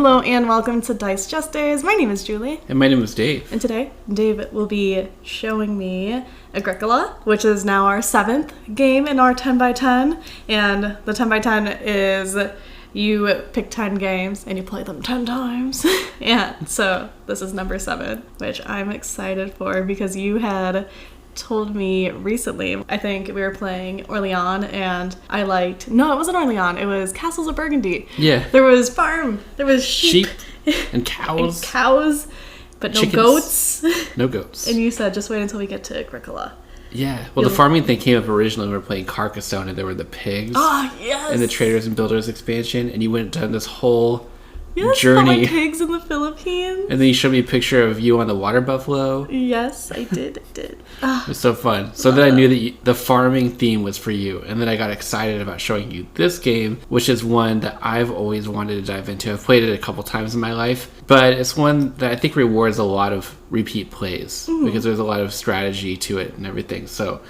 Hello and welcome to Dice Justice. My name is Julie. And my name is Dave. And today, Dave will be showing me Agricola, which is now our 7th game in our 10x10. And the 10x10 is you pick 10 games and you play them 10 times. And so this is number 7, which I'm excited for because you had told me recently, I think we were playing Orleans and I liked, no, it wasn't Orleans, it was Castles of Burgundy. Yeah. There was farm, there was sheep and cows. and cows, but no Chickens. goats. No goats. And you said just wait until we get to Agricola. Yeah. Well, the farming thing came up originally when we were playing Carcassonne and there were the pigs. Oh, yes. And the Traders and Builders expansion, and you went down this whole Yes, journey. the pigs in the Philippines. And then you showed me a picture of you on the water buffalo. Yes, I did. It was so fun. So then I knew that the farming theme was for you. And then I got excited about showing you this game, which is one that I've always wanted to dive into. I've played it a couple times in my life. But it's one that I think rewards a lot of repeat plays because there's a lot of strategy to it and everything. So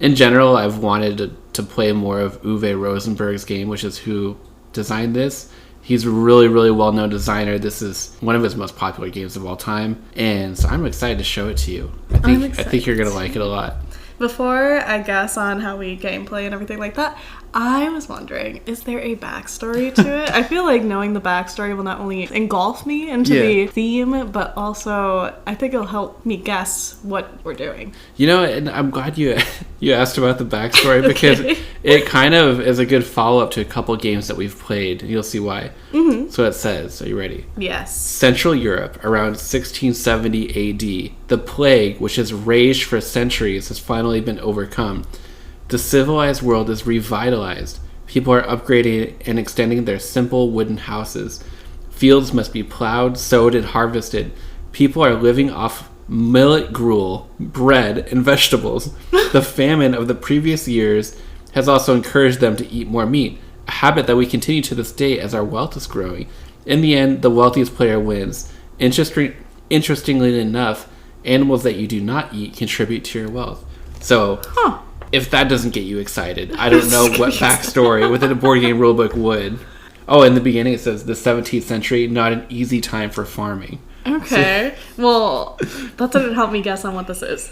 in general, I've wanted to play more of Uwe Rosenberg's game, which is who designed this. He's a really, really well-known designer. This is one of his most popular games of all time. And so I'm excited to show it to you. I think you're going to like it a lot. Before I guess on how we gameplay and everything like that, I was wondering, is there a backstory to it? I feel like knowing the backstory will not only engulf me into the theme, but also I think it'll help me guess what we're doing. You know, and I'm glad you asked about the backstory because it kind of is a good follow-up to a couple games that we've played, and you'll see why. So it says, are you ready? Yes. Central Europe, around 1670 AD, the plague, which has raged for centuries, has finally been overcome. The civilized world is revitalized. People are upgrading and extending their simple wooden houses. Fields must be plowed, sowed, and harvested. People are living off millet gruel, bread, and vegetables. The famine of the previous years has also encouraged them to eat more meat, a habit that we continue to this day as our wealth is growing. In the end, the wealthiest player wins. Interestingly enough, animals that you do not eat contribute to your wealth. So, if that doesn't get you excited, I don't know what backstory within a board game rulebook would. Oh, in the beginning it says the 17th century, not an easy time for farming. Okay. Well, that didn't help me guess on what this is.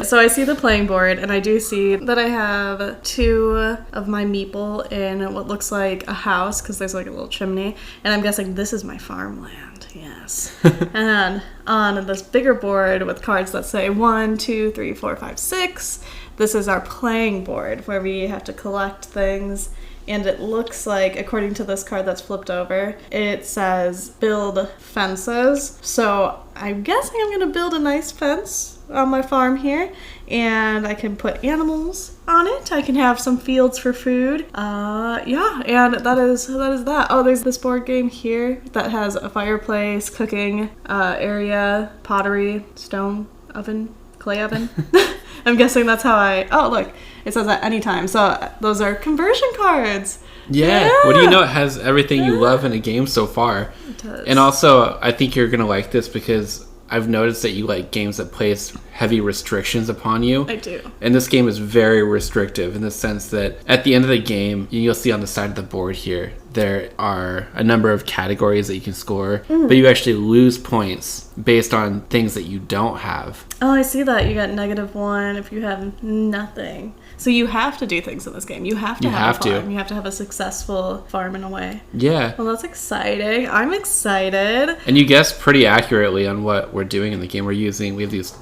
So I see the playing board, and I do see that I have 2 of my meeple in what looks like a house, because there's like a little chimney, and I'm guessing this is my farmland. Yes. And on this bigger board with cards that say 1, 2, 3, 4, 5, 6, this is our playing board where we have to collect things. And it looks like, according to this card that's flipped over, it says build fences. So I'm guessing I'm going to build a nice fence on my farm here. And I can put animals on it. I can have some fields for food. Yeah, and that is that. Oh, there's this board game here that has a fireplace, cooking area, pottery, stone oven, clay oven. I'm guessing that's how oh, look, it says at any time. So those are conversion cards. Yeah. What do you know? It has everything you love in a game so far. It does. And also, I think you're going to like this because I've noticed that you like games that place heavy restrictions upon you. I do. And this game is very restrictive in the sense that at the end of the game, you'll see on the side of the board here, there are a number of categories that you can score, but you actually lose points based on things that you don't have. Oh, I see that. You got -1 if you have nothing. So you have to do things in this game. You have to have a farm. You have to have a successful farm in a way. Yeah. Well, that's exciting. I'm excited. And you guessed pretty accurately on what we're doing in the game. We have these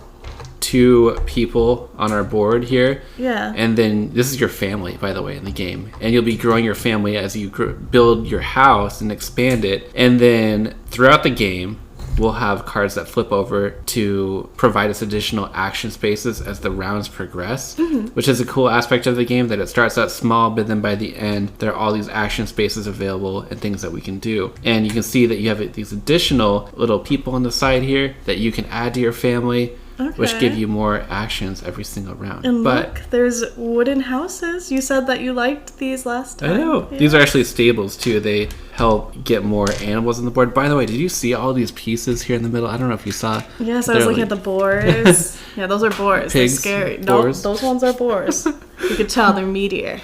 2 people on our board here. Yeah. And then this is your family, by the way, in the game. And you'll be growing your family as you build your house and expand it. And then throughout the game, we'll have cards that flip over to provide us additional action spaces as the rounds progress, which is a cool aspect of the game, that it starts out small, but then by the end, there are all these action spaces available and things that we can do. And you can see that you have these additional little people on the side here that you can add to your family. Okay. Which give you more actions every single round. And look, there's wooden houses. You said that you liked these last time. I know. Yeah. These are actually stables, too. They help get more animals on the board. By the way, did you see all these pieces here in the middle? I don't know if you saw. Yes, I was looking at the boars. Yeah, those are boars. Pigs, they're scary. Boars. No, those ones are boars. You could tell they're meatier.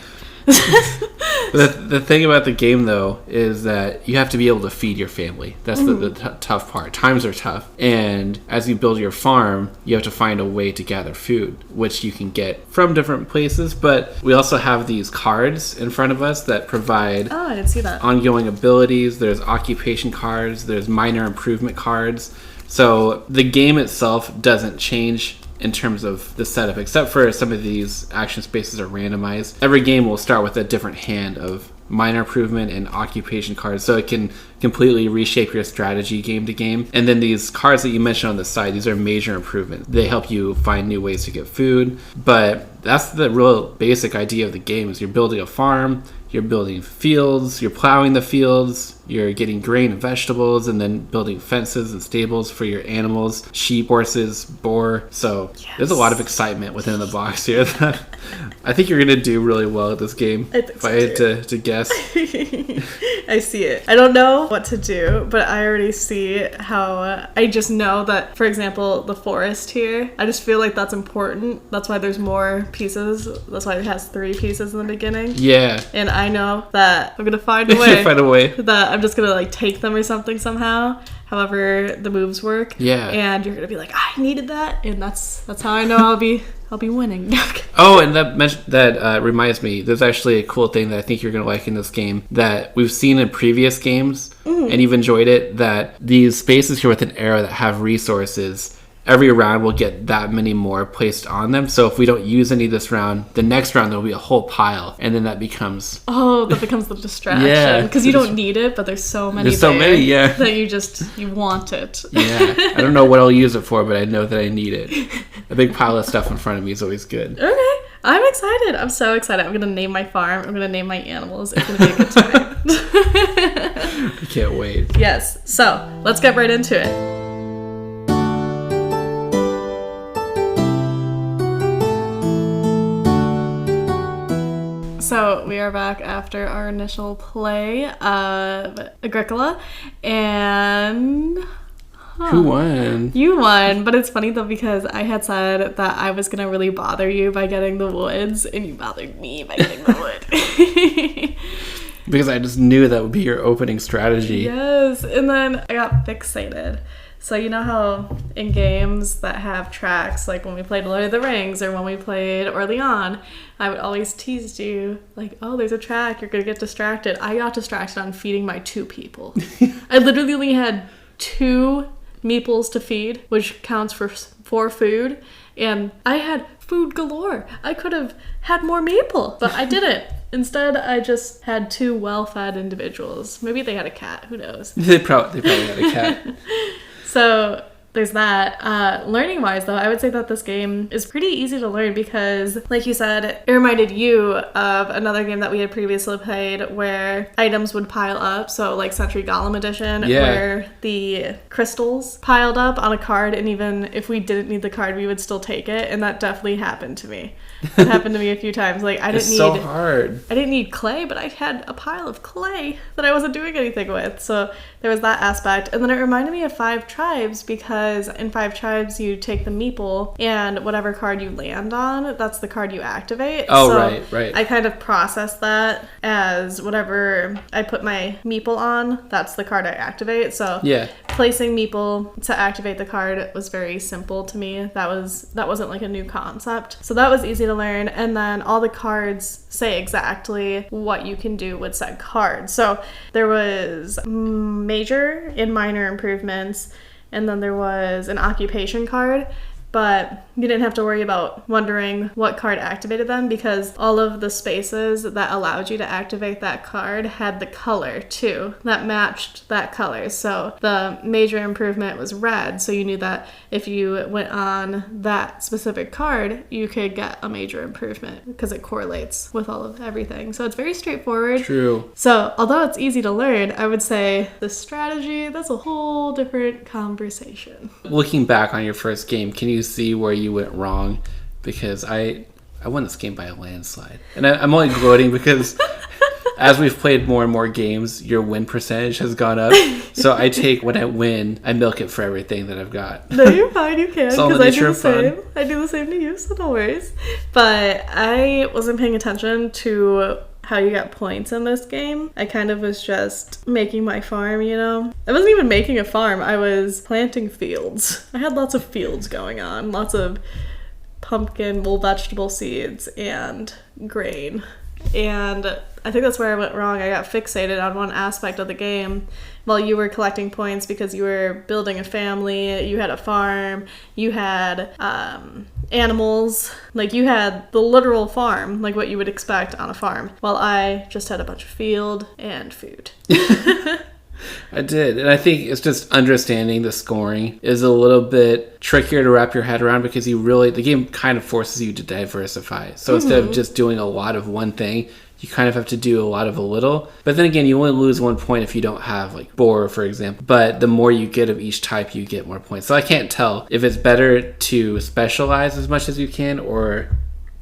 The thing about the game, though, is that you have to be able to feed your family. That's the tough part. Times are tough. And as you build your farm, you have to find a way to gather food, which you can get from different places. But we also have these cards in front of us that provide I didn't see that. ongoing abilities. There's occupation cards. There's minor improvement cards. So the game itself doesn't change in terms of the setup, except for some of these action spaces are randomized. Every game will start with a different hand of minor improvement and occupation cards, so it can completely reshape your strategy game to game. And then these cards that you mentioned on the side, these are major improvements. They help you find new ways to get food, but that's the real basic idea of the game. Is you're building a farm, you're building fields, you're plowing the fields, you're getting grain and vegetables, and then building fences and stables for your animals, sheep, horses, boar. So there's a lot of excitement within the box here that I think you're going to do really well at this game. If I had to guess. I see it. I don't know what to do, but I already see how I just know that, for example, the forest here, I just feel like that's important. That's why there's more pieces. That's why it has 3 pieces in the beginning. Yeah. And I know that I'm going to find a way. Find a way. That I'm just going to like take them or something somehow. However the moves work. Yeah. And you're going to be like, I needed that. And that's how I know I'll be winning. Oh, and that reminds me, there's actually a cool thing that I think you're going to like in this game that we've seen in previous games, and you've enjoyed it, that these spaces here with an arrow that have resources, every round we'll get that many more placed on them. So if we don't use any this round, the next round there'll be a whole pile, and then that becomes... Oh, that becomes the distraction. Yeah. Because you don't need it, but there's so many yeah. that you want it. Yeah. I don't know what I'll use it for, but I know that I need it. A big pile of stuff in front of me is always good. Okay. I'm excited. I'm so excited. I'm going to name my farm. I'm going to name my animals. It's going to be a good time. I can't wait. Yes. So, let's get right into it. So we are back after our initial play of Agricola, and... Who won? You won, but it's funny though because I had said that I was going to really bother you by getting the woods, and you bothered me by getting the wood. Because I just knew that would be your opening strategy. Yes, and then I got fixated. So you know how in games that have tracks, like when we played Lord of the Rings or when we played Orleans, I would always tease you, like, oh, there's a track, you're going to get distracted. I got distracted on feeding my 2 people. I literally only had 2 meeples to feed, which counts for food, and I had food galore. I could have had more meeple, but I didn't. Instead, I just had 2 well-fed individuals. Maybe they had a cat, who knows? They probably had a cat. So there's that. Learning wise though, I would say that this game is pretty easy to learn because, like you said, it reminded you of another game that we had previously played where items would pile up. So like Century Golem Edition, where the crystals piled up on a card, and even if we didn't need the card, we would still take it. And that definitely happened to me. It happened to me a few times. Like I didn't need clay, but I had a pile of clay that I wasn't doing anything with. So there was that aspect. And then it reminded me of 5 Tribes because in 5 Tribes you take the meeple and whatever card you land on, that's the card you activate. Oh, so right. I kind of processed that as whatever I put my meeple on, that's the card I activate. So placing meeple to activate the card was very simple to me. That wasn't like a new concept. So that was easy to learn. And then all the cards say exactly what you can do with said card. So there was major and minor improvements, and then there was an occupation card, but you didn't have to worry about wondering what card activated them because all of the spaces that allowed you to activate that card had the color too that matched that color. So the major improvement was red, so you knew that if you went on that specific card you could get a major improvement because it correlates with all of everything. So it's very straightforward. True. So although it's easy to learn, I would say the strategy, that's a whole different conversation. Looking back on your first game, can you see where you went wrong? Because I won this game by a landslide, and I'm only gloating because as we've played more and more games, your win percentage has gone up. So I take when I win, I milk it for everything that I've got. No, you're fine, you can, because I do the same. Fun. I do the same to you, so no worries. But I wasn't paying attention to how you got points in this game. I kind of was just making my farm, you know? I wasn't even making a farm. I was planting fields. I had lots of fields going on. Lots of pumpkin, vegetable seeds, and grain. And I think that's where I went wrong. I got fixated on one aspect of the game while you were collecting points because you were building a family, you had a farm, you had animals, like you had the literal farm, like what you would expect on a farm, while I just had a bunch of field and food. I did, and I think it's just understanding the scoring is a little bit trickier to wrap your head around because the game kind of forces you to diversify. So instead of just doing a lot of one thing, you kind of have to do a lot of a little. But then again, you only lose 1 point if you don't have like boar, for example. But the more you get of each type, you get more points. So I can't tell if it's better to specialize as much as you can or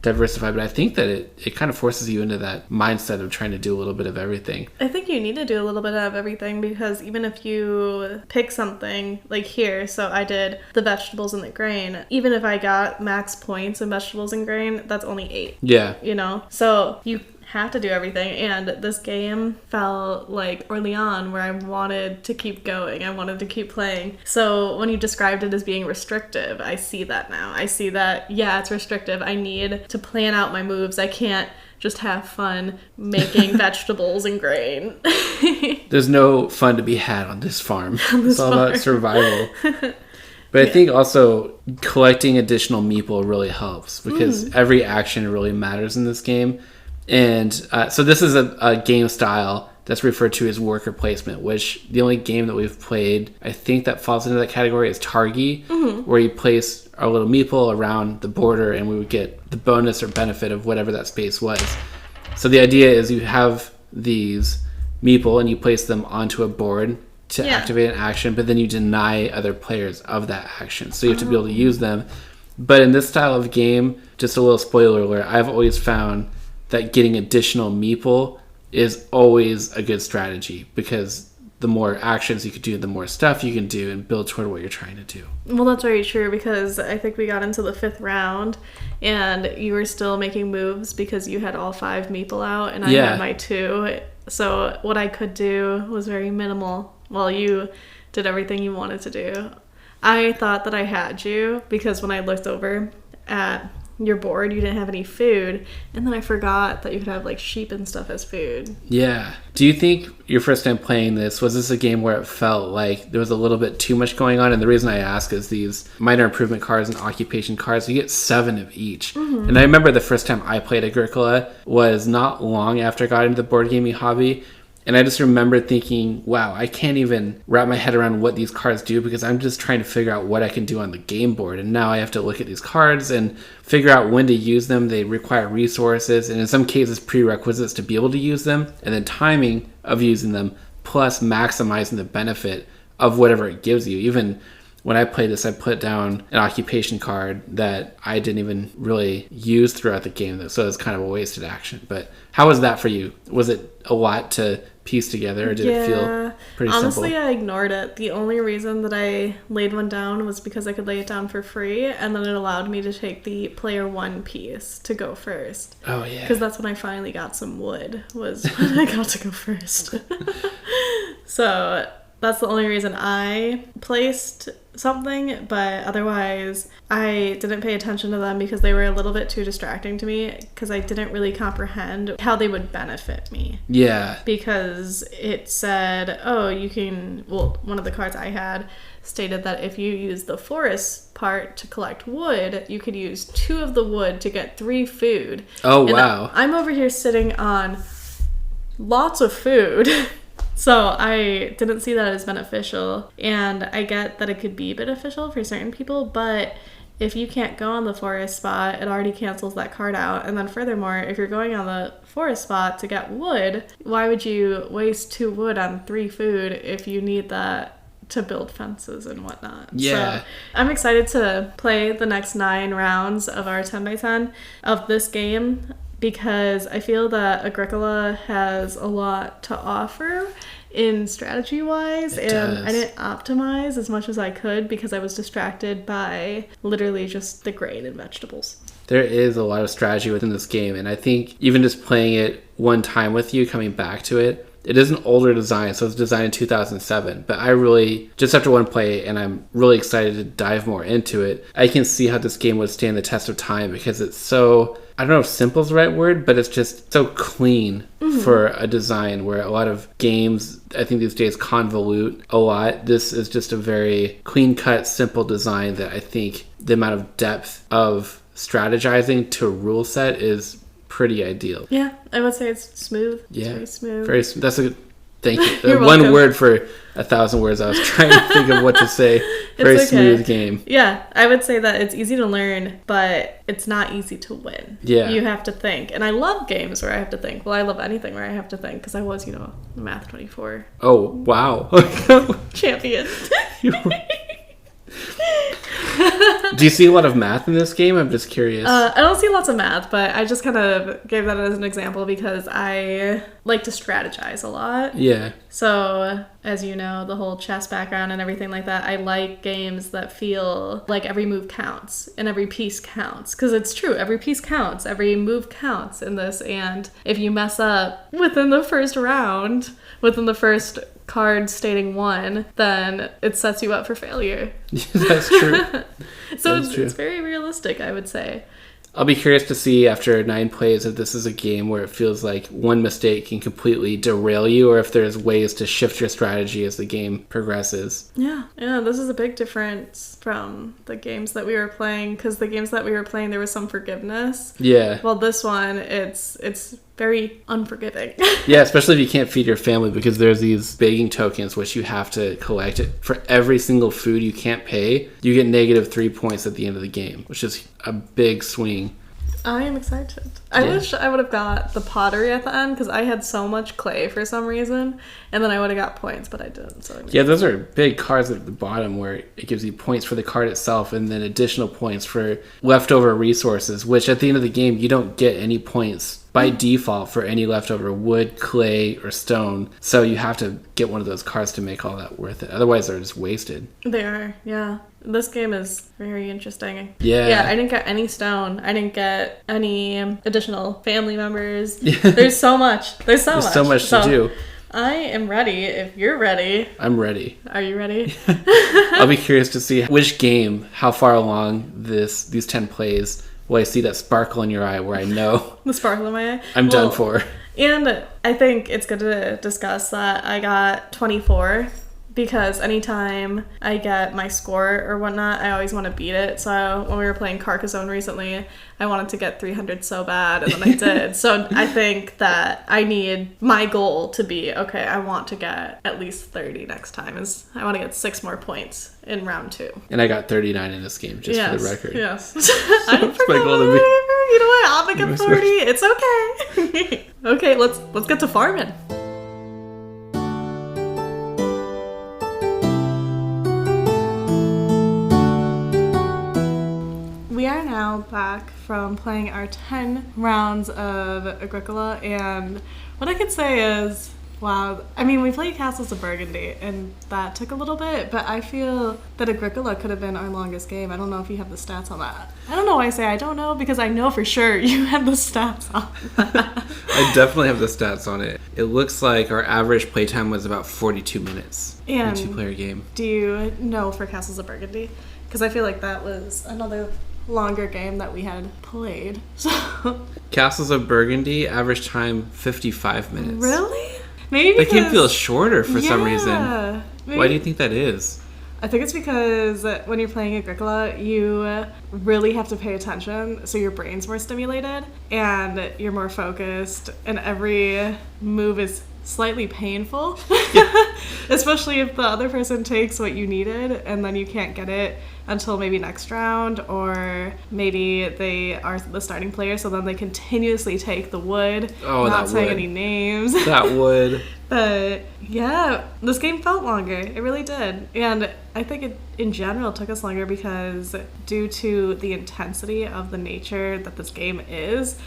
diversify, but I think that it kind of forces you into that mindset of trying to do a little bit of everything. I think you need to do a little bit of everything because even if you pick something like here, so I did the vegetables and the grain, even if I got max points in vegetables and grain, that's only 8. Yeah. You know? So you have to do everything, and this game felt like Orleans where I wanted to keep going. I wanted to keep playing. So when you described it as being restrictive, I see that now. I see that, yeah, it's restrictive. I need to plan out my moves. I can't just have fun making vegetables and grain. There's no fun to be had on this farm. It's all about survival. But I think also collecting additional meeple really helps because every action really matters in this game. And so this is a game style that's referred to as worker placement, which the only game that we've played, I think that falls into that category, is Targi, where you place our little meeple around the border and we would get the bonus or benefit of whatever that space was. So the idea is you have these meeple and you place them onto a board to activate an action, but then you deny other players of that action. So you have to be able to use them. But in this style of game, just a little spoiler alert, I've always found that getting additional meeple is always a good strategy because the more actions you can do, the more stuff you can do and build toward what you're trying to do. Well, that's very true because I think we got into the 5th round and you were still making moves because you had all 5 meeple out and I had my 2. So what I could do was very minimal while you did everything you wanted to do. I thought that I had you because when I looked over at your board, you didn't have any food, and then I forgot that you could have like sheep and stuff as food. Yeah. Do you think your first time playing this, was this a game where it felt like there was a little bit too much going on? And the reason I ask is these minor improvement cards and occupation cards, you get 7 of each. And I remember the first time I played Agricola was not long after I got into the board gaming hobby. And I just remember thinking, wow, I can't even wrap my head around what these cards do because I'm just trying to figure out what I can do on the game board. And now I have to look at these cards and figure out when to use them. They require resources and in some cases prerequisites to be able to use them. And then timing of using them plus maximizing the benefit of whatever it gives you. Even when I played this, I put down an occupation card that I didn't even really use throughout the game. So it's kind of a wasted action. But how was that for you? Was it a lot to piece together or did it feel pretty Honestly, simple? I ignored it. The only reason that I laid one down was because I could lay it down for free and then it allowed me to take the player 1 piece to go first. Oh yeah. Because that's when I finally got some wood, was when I got to go first. So that's the only reason I placed something, but otherwise I didn't pay attention to them because they were a little bit too distracting to me because I didn't really comprehend how they would benefit me. Yeah. Because it said, oh, you can, well, one of the cards I had stated that if you use the forest part to collect wood, you could use 2 of the wood to get 3 food. Oh, and wow. I'm over here sitting on lots of food. So I didn't see that as beneficial, and I get that it could be beneficial for certain people, but if you can't go on the forest spot, it already cancels that card out. And then furthermore, if you're going on the forest spot to get wood, why would you waste 2 wood on 3 food if you need that to build fences and whatnot? Yeah. So I'm excited to play the next 9 rounds of our 10x10 of this game, because I feel that Agricola has a lot to offer in strategy wise, and does. I didn't optimize as much as I could because I was distracted by literally just the grain and vegetables. There is a lot of strategy within this game, and I think even just playing it one time with you, coming back to it, it is an older design, so it's designed in 2007, but I really, just after one play, and I'm really excited to dive more into it, I can see how this game would stand the test of time because it's so, I don't know if simple is the right word, but it's just so clean for a design where a lot of games, I think these days, convolute a lot. This is just a very clean-cut, simple design that I think the amount of depth of strategizing to a rule set is pretty ideal. Yeah, I would say it's smooth. Yeah, it's very smooth. Very smooth. That's a thank you. You're One welcome. word for 1,000 words. I was trying to think of what to say. Very okay. smooth game. Yeah, I would say that it's easy to learn, but it's not easy to win. Yeah. You have to think. And I love games where I have to think. Well, I love anything where I have to think because I was, Math 24 Oh, wow. champion. Do you see a lot of math in this game? I'm just curious. I don't see lots of math, but I just kind of gave that as an example because I like to strategize a lot. Yeah. So, as you know, the whole chess background and everything like that, I like games that feel like every move counts and every piece counts. Because it's true, every piece counts, every move counts in this. And if you mess up within the first round, within the first card stating 1, then it sets you up for failure. That's true. So it's very realistic, I would say. I'll be curious to see after 9 plays if this is a game where it feels like one mistake can completely derail you or if there's ways to shift your strategy as the game progresses. Yeah, this is a big difference from the games that we were playing because the games that we were playing, there was some forgiveness. Yeah. Well, this one, it's very unforgiving. Yeah, especially if you can't feed your family because there's these begging tokens which you have to collect. For every single food you can't pay, you get -3 points at the end of the game, which is a big swing. I am excited. I wish I would have got the pottery at the end because I had so much clay for some reason, and then I would have got points, but I didn't. So yeah, those are big cards at the bottom where it gives you points for the card itself and then additional points for leftover resources, which at the end of the game, you don't get any points by default for any leftover wood, clay, or stone. So you have to get one of those cards to make all that worth it. Otherwise, they're just wasted. They are, yeah. This game is very interesting. Yeah, I didn't get any stone. I didn't get any additional family members. There's so much. There's so much to do. I am ready if you're ready. I'm ready. Are you ready? I'll be curious to see which game, how far along these 10 plays will I see that sparkle in your eye where I know The sparkle in my eye? I'm done for. And I think it's good to discuss that I got 24 because anytime I get my score or whatnot, I always want to beat it. So when we were playing Carcassonne recently, I wanted to get 300 so bad, and then I did. So I think that I need my goal to be, okay, I want to get at least 30 next time. I want to get 6 more points in round 2. And I got 39 in this game, just for the record. Yes. I didn't forget my goal to be- You know what? I'll make it 40. It's okay. Okay, let's get to farming. We are now back from playing our 10 rounds of Agricola, and what I could say is, wow, I mean, we played Castles of Burgundy, and that took a little bit, but I feel that Agricola could have been our longest game. I don't know if you have the stats on that. I don't know why I say I don't know, because I know for sure you have the stats on that. I definitely have the stats on it. It looks like our average playtime was about 42 minutes in a 2-player game. Do you know for Castles of Burgundy? Because I feel like that was another longer game that we had played. So Castles of Burgundy, average time 55 minutes. Really? Maybe That because game feels shorter for some reason. Maybe. Why do you think that is? I think it's because when you're playing Agricola, you really have to pay attention, so your brain's more stimulated and you're more focused, and every move is slightly painful, especially if the other person takes what you needed and then you can't get it until maybe next round, or maybe they are the starting player, so then they continuously take the wood. Not saying any names. That would. But yeah, this game felt longer. It really did. And I think it in general took us longer because due to the intensity of the nature that this game is,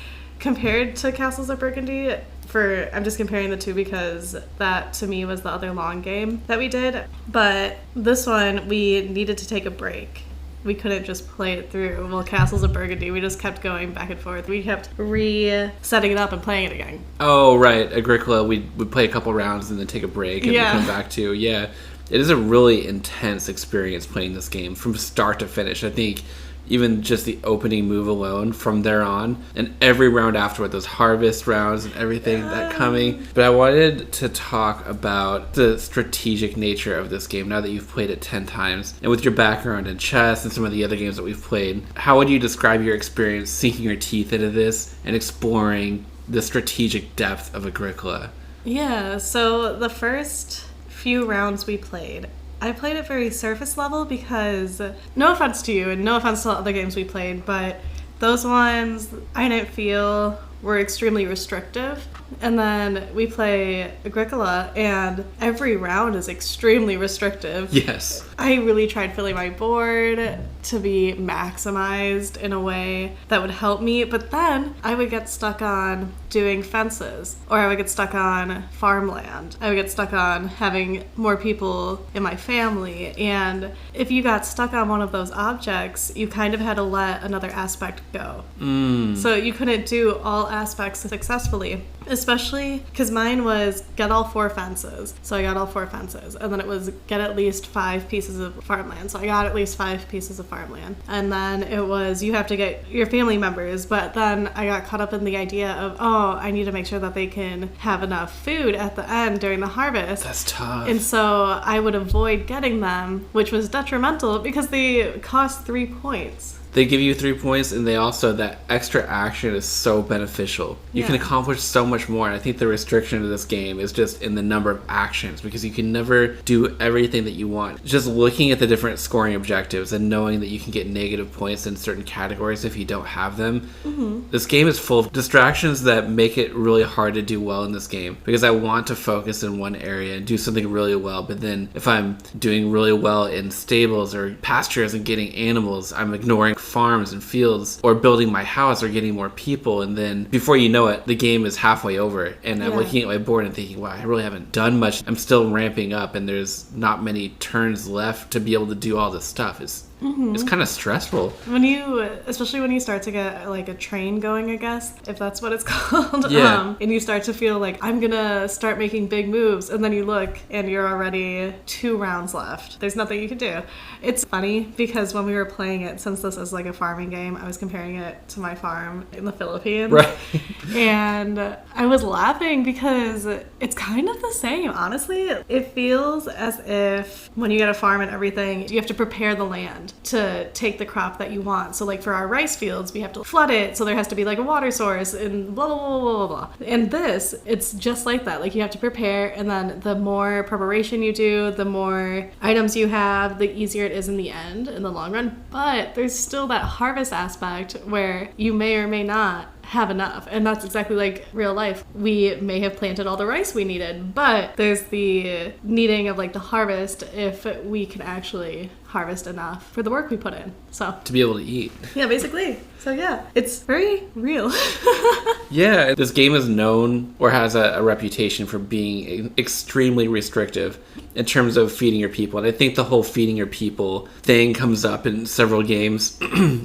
compared to Castles of Burgundy, I'm just comparing the two because that to me was the other long game that we did. But this one, we needed to take a break. We couldn't just play it through. Well, Castles of Burgundy, we just kept going back and forth. We kept setting it up and playing it again. Oh, right. Agricola, we'd play a couple rounds and then take a break and then come back to. Yeah. It is a really intense experience playing this game from start to finish. I think even just the opening move alone from there on, and every round afterward, those harvest rounds and everything that coming. But I wanted to talk about the strategic nature of this game now that you've played it 10 times. And with your background in chess and some of the other games that we've played, how would you describe your experience sinking your teeth into this and exploring the strategic depth of Agricola? Yeah, so the first few rounds we played, I played it very surface level because, no offense to you and no offense to other games we played, but those ones I didn't feel were extremely restrictive. And then we play Agricola, and every round is extremely restrictive. Yes. I really tried filling my board to be maximized in a way that would help me, but then I would get stuck on doing fences, or I would get stuck on farmland. I would get stuck on having more people in my family, and if you got stuck on one of those objects, you kind of had to let another aspect go. So you couldn't do all aspects successfully, especially because mine was get all 4 fences. So I got all 4 fences, and then it was get at least 5 pieces of farmland. So I got at least 5 pieces of farmland. And then it was you have to get your family members, but then I got caught up in the idea of, I need to make sure that they can have enough food at the end during the harvest. That's tough. And so I would avoid getting them, which was detrimental because they cost 3 points. They give you 3 points, and they also, that extra action is so beneficial. You can accomplish so much more, and I think the restriction of this game is just in the number of actions, because you can never do everything that you want. Just looking at the different scoring objectives and knowing that you can get negative points in certain categories if you don't have them. This game is full of distractions that make it really hard to do well in this game, because I want to focus in one area and do something really well, but then if I'm doing really well in stables or pastures and getting animals, I'm ignoring farms and fields, or building my house or getting more people, and then before you know it, the game is halfway over, and I'm looking at my board and thinking, wow, I really haven't done much. I'm still ramping up, and there's not many turns left to be able to do all this stuff. It's kind of stressful. Especially when you start to get like a train going, I guess, if that's what it's called. And you start to feel like, I'm gonna start making big moves, and then you look and you're already 2 rounds left. There's nothing you can do. It's funny because when we were playing it, since this is like a farming game, I was comparing it to my farm in the Philippines. Right. And I was laughing because it's kind of the same, honestly. It feels as if when you get a farm and everything, you have to prepare the land to take the crop that you want. So like for our rice fields, we have to flood it, so there has to be like a water source and blah, blah, blah, blah, blah, blah. And this, it's just like that. Like you have to prepare, and then the more preparation you do, the more items you have, the easier it is in the end, in the long run. But there's still that harvest aspect where you may or may not have enough, and that's exactly like real life. We may have planted all the rice we needed, but there's the needing of like the harvest if we can actually harvest enough for the work we put in. So to be able to eat. Yeah, basically. So yeah, it's very real. Yeah, this game is known or has a reputation for being extremely restrictive in terms of feeding your people. And I think the whole feeding your people thing comes up in several games.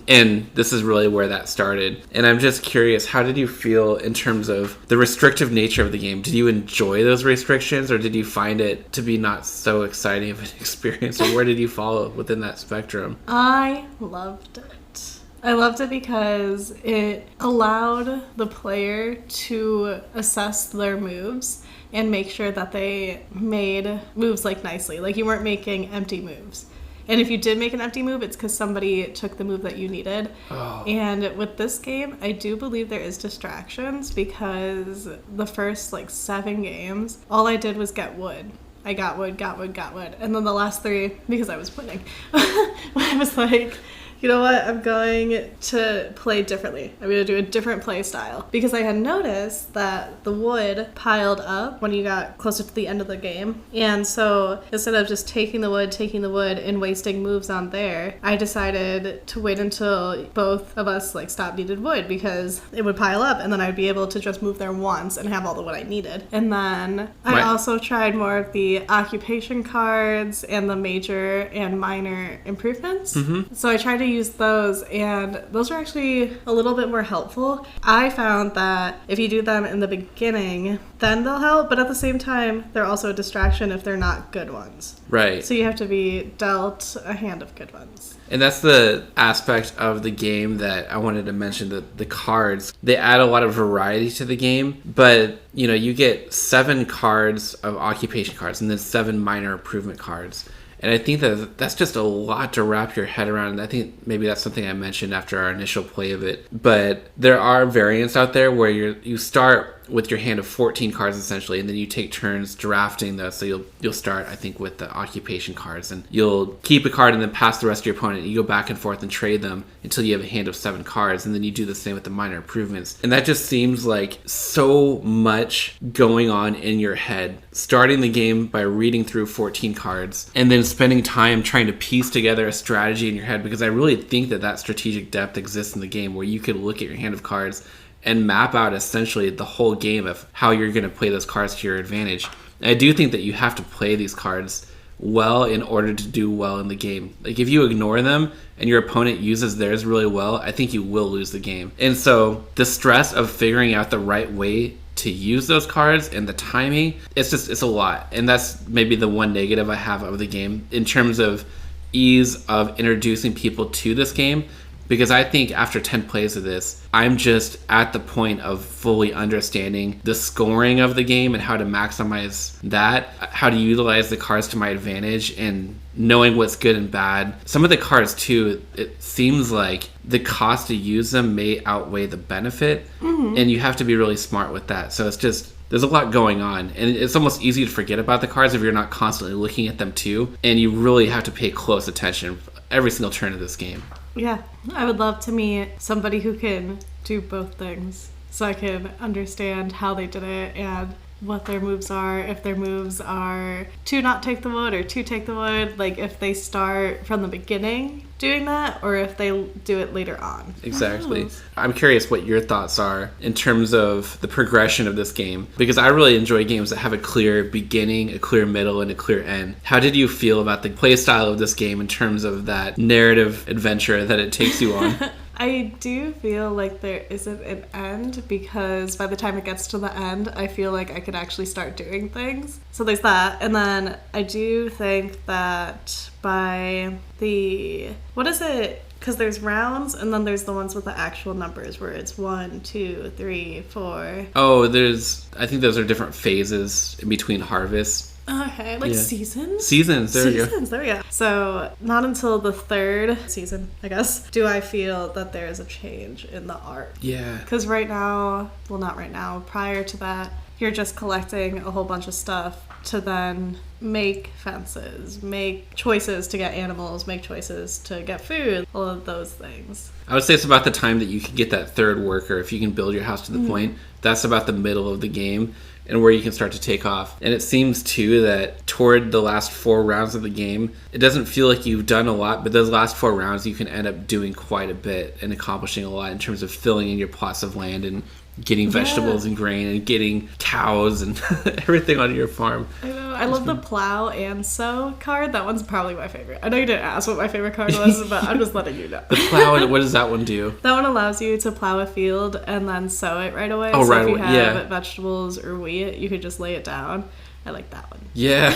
And this is really where that started. And I'm just curious, how did you feel in terms of the restrictive nature of the game? Did you enjoy those restrictions, or did you find it to be not so exciting of an experience? Or where did you fall within that spectrum? I loved it. I loved it because it allowed the player to assess their moves and make sure that they made moves like nicely. Like you weren't making empty moves. And if you did make an empty move, it's because somebody took the move that you needed. Oh. And with this game, I do believe there is distractions, because the first 7 games, all I did was get wood. I got wood. And then the last 3, because I was winning, I was like, You know what? I'm going to play differently. I'm going to do a different play style. Because I had noticed that the wood piled up when you got closer to the end of the game. And so instead of just taking the wood, and wasting moves on there, I decided to wait until both of us stopped needed wood, because it would pile up and then I'd be able to just move there once and have all the wood I needed. And then I also tried more of the occupation cards and the major and minor improvements. Mm-hmm. So I tried to use those, and those are actually a little bit more helpful. I found that if you do them in the beginning, then they'll help, but at the same time, they're also a distraction if they're not good ones. Right. So you have to be dealt a hand of good ones. And that's the aspect of the game that I wanted to mention, that the cards, they add a lot of variety to the game, but you get 7 cards of occupation cards and then 7 minor improvement cards. And I think that's just a lot to wrap your head around. And I think maybe that's something I mentioned after our initial play of it. But there are variants out there where you start with your hand of 14 cards essentially, and then you take turns drafting those. So you'll start, I think, with the occupation cards, and you'll keep a card and then pass the rest to your opponent. You go back and forth and trade them until you have a hand of 7 cards, and then you do the same with the minor improvements. And that just seems like so much going on in your head. Starting the game by reading through 14 cards, and then spending time trying to piece together a strategy in your head, because I really think that strategic depth exists in the game, where you could look at your hand of cards and map out essentially the whole game of how you're going to play those cards to your advantage. And I do think that you have to play these cards well in order to do well in the game. If you ignore them and your opponent uses theirs really well, I think you will lose the game. And so the stress of figuring out the right way to use those cards and the timing, it's a lot. And that's maybe the one negative I have of the game in terms of ease of introducing people to this game. Because I think after 10 plays of this, I'm just at the point of fully understanding the scoring of the game and how to maximize that, how to utilize the cards to my advantage, and knowing what's good and bad. Some of the cards, too, it seems like the cost to use them may outweigh the benefit, and you have to be really smart with that. So it's just, there's a lot going on, and it's almost easy to forget about the cards if you're not constantly looking at them, too, and you really have to pay close attention every single turn of this game. Yeah, I would love to meet somebody who can do both things, so I can understand how they did it and what their moves are, if their moves are to not take the wood or to take the wood, if they start from the beginning doing that or if they do it later on. Exactly. I'm curious what your thoughts are in terms of the progression of this game, because I really enjoy games that have a clear beginning, a clear middle, and a clear end. How did you feel about the play style of this game in terms of that narrative adventure that it takes you on? I do feel like there isn't an end, because by the time it gets to the end, I feel like I could actually start doing things. So there's that. And then I do think that by the... What is it? Because there's rounds, and then there's the ones with the actual numbers where it's 1, 2, 3, 4. Oh, I think those are different phases in between harvests. Okay, seasons? Seasons, there we go. Seasons, there we go. So, not until the 3rd season, I guess, do I feel that there is a change in the art. Yeah. Because right now, well, not right now, prior to that, you're just collecting a whole bunch of stuff to then make fences, make choices to get animals, make choices to get food, all of those things. I would say it's about the time that you can get that 3rd worker, if you can build your house to the point. That's about the middle of the game, and where you can start to take off. And it seems, too, that toward the last 4 rounds of the game, it doesn't feel like you've done a lot, but those last 4 rounds, you can end up doing quite a bit and accomplishing a lot in terms of filling in your plots of land and getting vegetables and grain and getting cows and everything on your farm. I know. I love the plow and sow card. That one's probably my favorite. I know you didn't ask what my favorite card was, but I'm just letting you know. The plow, what does that one do? That one allows you to plow a field and then sow it right away. Oh, so right if you away. have vegetables or wheat, you could just lay it down. I like that one. Yeah,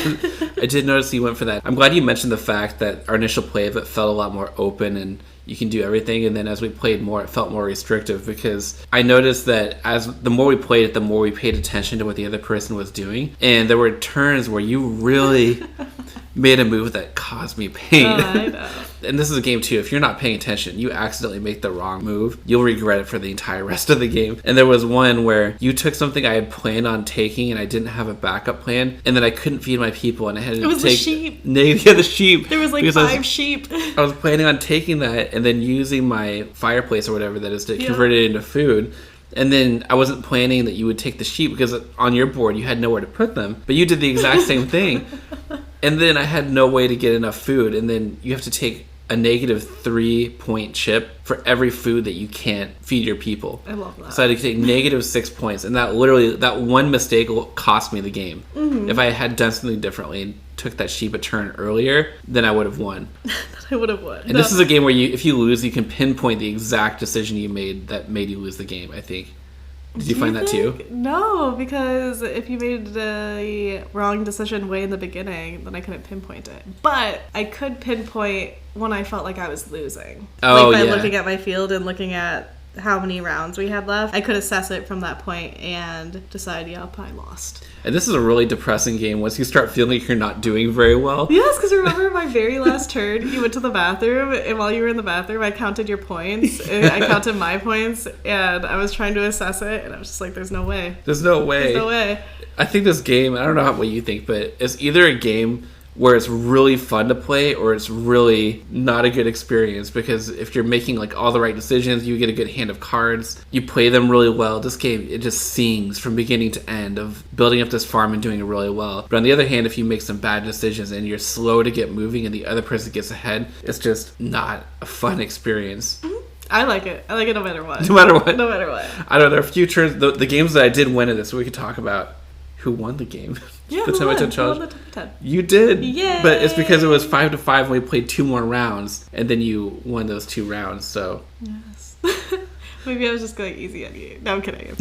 I did notice you went for that. I'm glad you mentioned the fact that our initial play of it felt a lot more open and you can do everything, and then as we played more, it felt more restrictive, because I noticed that the more we played it, the more we paid attention to what the other person was doing, and there were turns where you really made a move that caused me pain. Oh, I know. And this is a game too, if you're not paying attention, you accidentally make the wrong move, you'll regret it for the entire rest of the game. And there was one where you took something I had planned on taking and I didn't have a backup plan, and then I couldn't feed my people and I had to take the sheep. Yeah, the sheep. There was like 5 sheep. I was planning on taking that and then using my fireplace or whatever that is to convert it into food. And then I wasn't planning that you would take the sheep because on your board you had nowhere to put them. But you did the exact same thing. And then I had no way to get enough food. And then you have to take a negative 3-point chip for every food that you can't feed your people. I love that. So I had to take negative 6 points. And that literally, that one mistake cost me the game. If I had done something differently and took that sheep a turn earlier, then I would have won. I would have won. And this is a game where if you lose, you can pinpoint the exact decision you made that made you lose the game, I think. Did you find that too? No, because if you made the wrong decision way in the beginning, then I couldn't pinpoint it. But I could pinpoint when I felt like I was losing. Oh, like by looking at my field and looking at how many rounds we had left, I could assess it from that point and decide, yep, I lost. And this is a really depressing game once you start feeling like you're not doing very well. Yes, because remember my very last turn, you went to the bathroom, and while you were in the bathroom, I counted your points, and I counted my points, and I was trying to assess it, and I was just like, there's no way. There's no way. There's no way. I think this game, I don't know what you think, but it's either a game where it's really fun to play or it's really not a good experience, because if you're making like all the right decisions, you get a good hand of cards, you play them really well. This game, it just sings from beginning to end of building up this farm and doing it really well. But on the other hand, if you make some bad decisions and you're slow to get moving and the other person gets ahead, it's just not a fun experience. I like it. I like it no matter what. No matter what. No matter what. I don't know, there are a few turns, the games that I did win in this, we could talk about who won the game. Yeah, the who won? challenge. Who won the top 10? You did. Yay! But it's because it was 5-5 and we played 2 more rounds, and then you won those 2 rounds, so. Yes. Maybe I was just going easy on you. No, I'm kidding.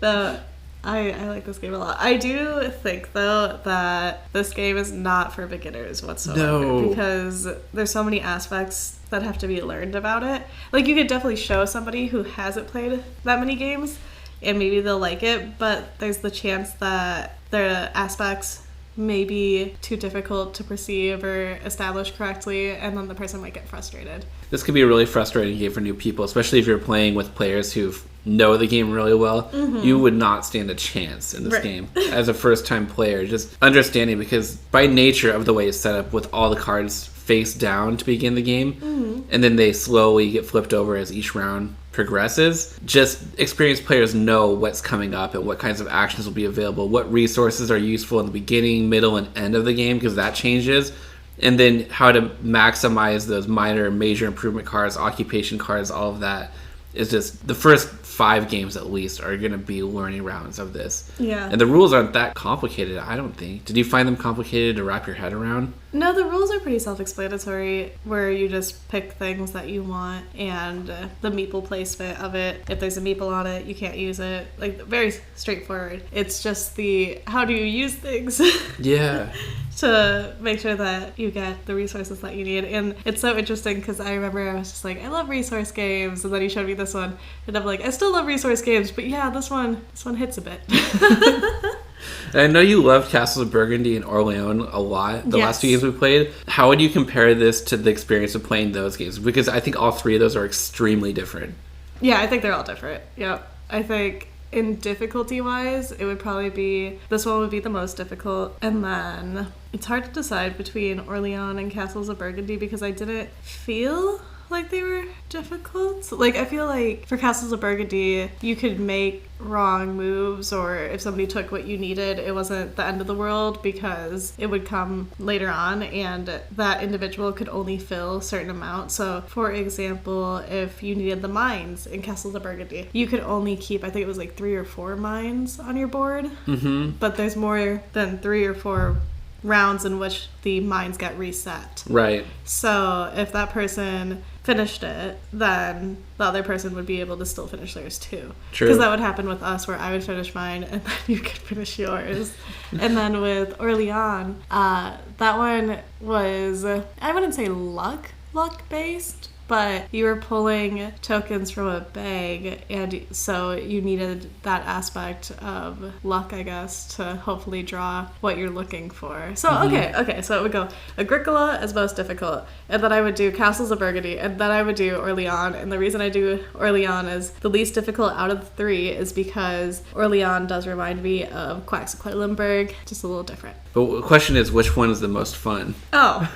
No, I like this game a lot. I do think, though, that this game is not for beginners whatsoever. No. Because there's so many aspects that have to be learned about it. Like, you could definitely show somebody who hasn't played that many games, and maybe they'll like it, but there's the chance that the aspects may be too difficult to perceive or establish correctly, and then the person might get frustrated. This could be a really frustrating game for new people, especially if you're playing with players who know the game really well. You would not stand a chance in this game as a first-time player, just understanding, because by nature of the way it's set up with all the cards face down to begin the game, and then they slowly get flipped over as each round progresses, just experienced players know what's coming up and what kinds of actions will be available, what resources are useful in the beginning, middle, and end of the game, because that changes, and then how to maximize those minor and major improvement cards, occupation cards, all of that. Is just the first 5 games at least are going to be learning rounds of this. Yeah. And the rules aren't that complicated, I don't think. Did you find them complicated to wrap your head around? No, the rules are pretty self-explanatory, where you just pick things that you want, and the meeple placement of it. If there's a meeple on it, you can't use it. Like, very straightforward. It's just the how do you use things? Yeah. To make sure that you get the resources that you need. And it's so interesting because I remember I was just like, I love resource games, and then he showed me this one, and I'm like, I still love resource games, but yeah, this one hits a bit. And I know you loved Castles of Burgundy and Orleans a lot, the last 2 games we played. How would you compare this to the experience of playing those games? Because I think all 3 of those are extremely different. Yeah, I think they're all different. Yep. I think in difficulty-wise, it would probably be, this one would be the most difficult, and then it's hard to decide between Orleans and Castles of Burgundy because I didn't feel like they were difficult. Like, I feel like for Castles of Burgundy, you could make wrong moves, or if somebody took what you needed, it wasn't the end of the world because it would come later on, and that individual could only fill a certain amount. So, for example, if you needed the mines in Castles of Burgundy, you could only keep, I think it was like 3 or 4 mines on your board, but there's more than 3 or 4 rounds in which the mines get reset. Right. So if that person finished it, then the other person would be able to still finish theirs too. True. Because that would happen with us, where I would finish mine and then you could finish yours. And then with Orleans, that one was, I wouldn't say luck based, but you were pulling tokens from a bag, and so you needed that aspect of luck, I guess, to hopefully draw what you're looking for. So, okay, so it would go Agricola as most difficult, and then I would do Castles of Burgundy, and then I would do Orleans, and the reason I do Orleans as the least difficult out of the three is because Orleans does remind me of Quacks of Quedlinburg, just a little different. But the question is, which one is the most fun? Oh.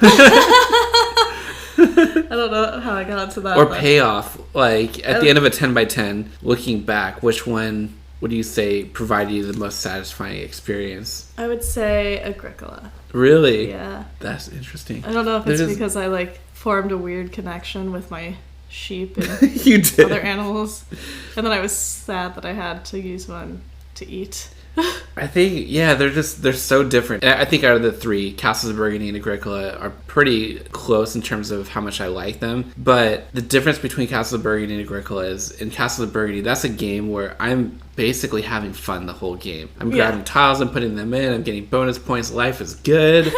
I don't know how I got onto that. Or payoff, like at the end of a 10x10, looking back, which one would you say provided you the most satisfying experience? I would say Agricola. Really? Yeah. That's interesting. I don't know if it's because I like formed a weird connection with my sheep and you did. other animals, and then I was sad that I had to use one to eat. I think, yeah, they're so different. I think out of the three, Castles of Burgundy and Agricola are pretty close in terms of how much I like them. But the difference between Castles of Burgundy and Agricola is, in Castles of Burgundy, that's a game where I'm basically having fun the whole game. I'm grabbing tiles and putting them in. I'm getting bonus points. Life is good.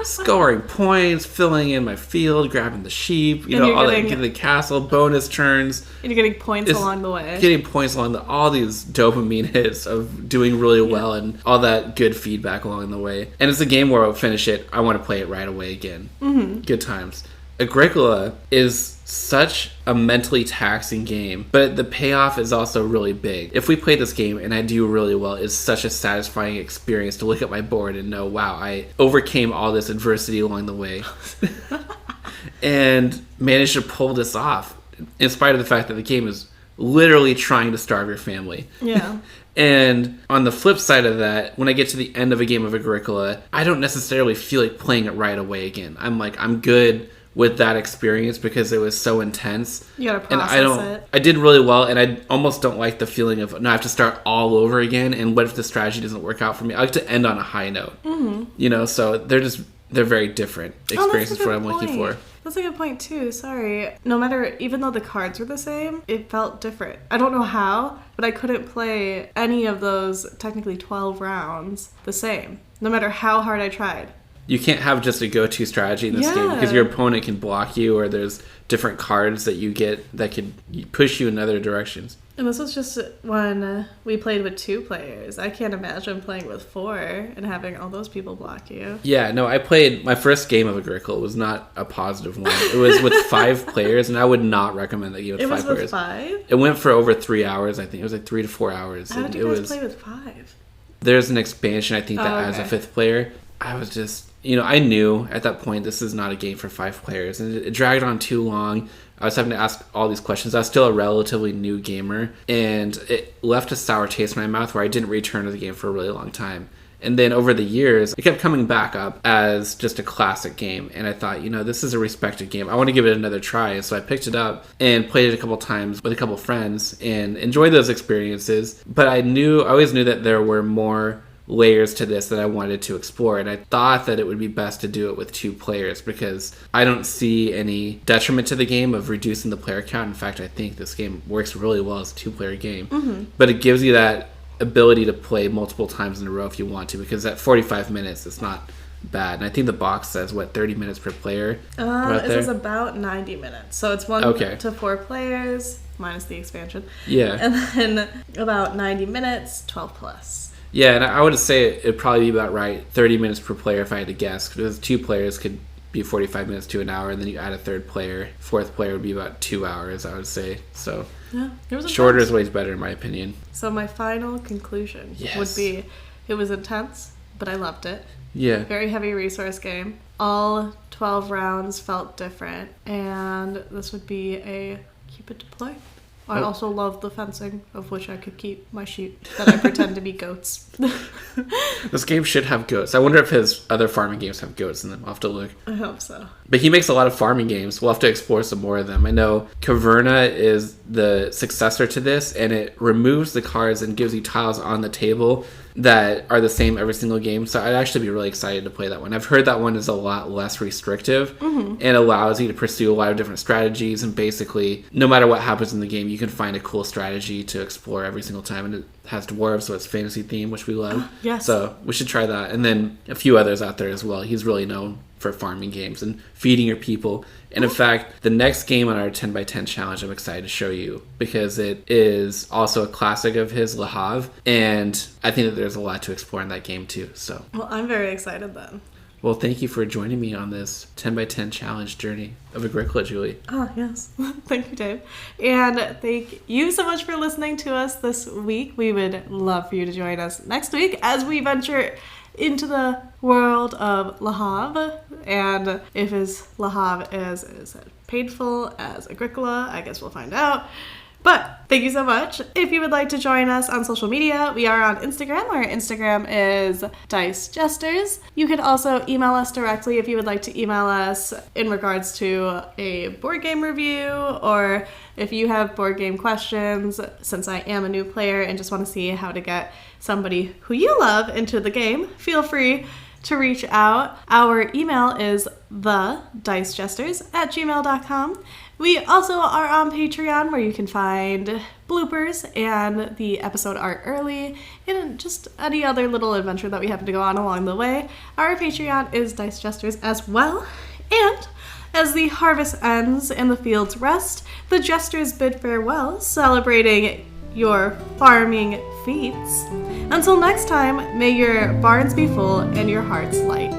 Scoring points, filling in my field, grabbing the sheep, all that, getting the castle, bonus turns. And you're getting points along the way. Getting points along all these dopamine hits of doing really well and all that good feedback along the way. And it's a game where I'll finish it, I want to play it right away again. Mm-hmm. Good times. Agricola is such a mentally taxing game, but the payoff is also really big. If we play this game and I do really well, it's such a satisfying experience to look at my board and know, wow, I overcame all this adversity along the way and managed to pull this off, in spite of the fact that the game is literally trying to starve your family. Yeah. And on the flip side of that, when I get to the end of a game of Agricola, I don't necessarily feel like playing it right away again. I'm good with that experience because it was so intense. You gotta process it. I did really well, and I almost don't like the feeling of, no, I have to start all over again, and what if the strategy doesn't work out for me? I like to end on a high note. Mm-hmm. So they're very different experiences for what I'm looking for. That's a good point too, sorry. No matter, even though the cards were the same, it felt different. I don't know how, but I couldn't play any of those technically 12 rounds the same, no matter how hard I tried. You can't have just a go-to strategy in this game because your opponent can block you, or there's different cards that you get that could push you in other directions. And this was just when we played with 2 players. I can't imagine playing with 4 and having all those people block you. Yeah, no, I played my first game of Agricola was not a positive one. It was with 5 players, and I would not recommend that game with 5 players. It was with 5? It went for over 3 hours, I think. It was like 3 to 4 hours. How did you guys play with 5? There's an expansion, I think, that adds a 5th player. I was just... I knew at that point this is not a game for 5 players, and it dragged on too long. I was having to ask all these questions. I was still a relatively new gamer, and it left a sour taste in my mouth where I didn't return to the game for a really long time. And then over the years, it kept coming back up as just a classic game, and I thought, this is a respected game. I want to give it another try, so I picked it up and played it a couple times with a couple friends and enjoyed those experiences. But I always knew that there were more layers to this that I wanted to explore, and I thought that it would be best to do it with 2 players because I don't see any detriment to the game of reducing the player count. In fact, I think this game works really well as a 2-player game, but it gives you that ability to play multiple times in a row if you want to, because at 45 minutes it's not bad. And I think the box says 30 minutes per player. It says about 90 minutes, so it's 1 to 4 players minus the expansion, and then about 90 minutes, 12 plus. Yeah, and I would say it'd probably be about right, 30 minutes per player if I had to guess. Because 2 players could be 45 minutes to an hour, and then you add a 3rd player. 4th player would be about 2 hours, I would say. So it was shorter is always better in my opinion. So my final conclusion would be, it was intense, but I loved it. Yeah. Very heavy resource game. All 12 rounds felt different, and this would be a keep it to play. I also love the fencing, of which I could keep my sheep that I pretend to be goats. This game should have goats. I wonder if his other farming games have goats in them. I'll have to look. I hope so. But he makes a lot of farming games. We'll have to explore some more of them. I know Caverna is the successor to this, and it removes the cards and gives you tiles on the table that are the same every single game. So I'd actually be really excited to play that one. I've heard that one is a lot less restrictive and allows you to pursue a lot of different strategies, and basically no matter what happens in the game, you can find a cool strategy to explore every single time. And it has dwarves, so it's fantasy theme, which we love. Yes. So we should try that. And then a few others out there as well. He's really known for farming games and feeding your people. And in fact, the next game on our 10x10 challenge I'm excited to show you, because it is also a classic of his, Le Havre, and I think that there's a lot to explore in that game too. So, Well, I'm very excited then. well, thank you for joining me on this 10x10 challenge journey of Agricola, Julie. Oh, yes. Thank you, Dave. And thank you so much for listening to us this week. We would love for you to join us next week as we venture into the world of Le Havre. And if his Le Havre is as painful as Agricola, I guess we'll find out. But thank you so much. If you would like to join us on social media, we are on Instagram. Our Instagram is Dice Jesters. You can also email us directly if you would like to email us in regards to a board game review, or if you have board game questions, since I am a new player and just want to see how to get somebody who you love into the game, feel free to reach out. Our email is thedicejesters@gmail.com. We also are on Patreon, where you can find bloopers and the episode art early, and just any other little adventure that we happen to go on along the way. Our Patreon is Dice Jesters as well. And as the harvest ends and the fields rest, the jesters bid farewell, celebrating your farming feats. Until next time, may your barns be full and your hearts light.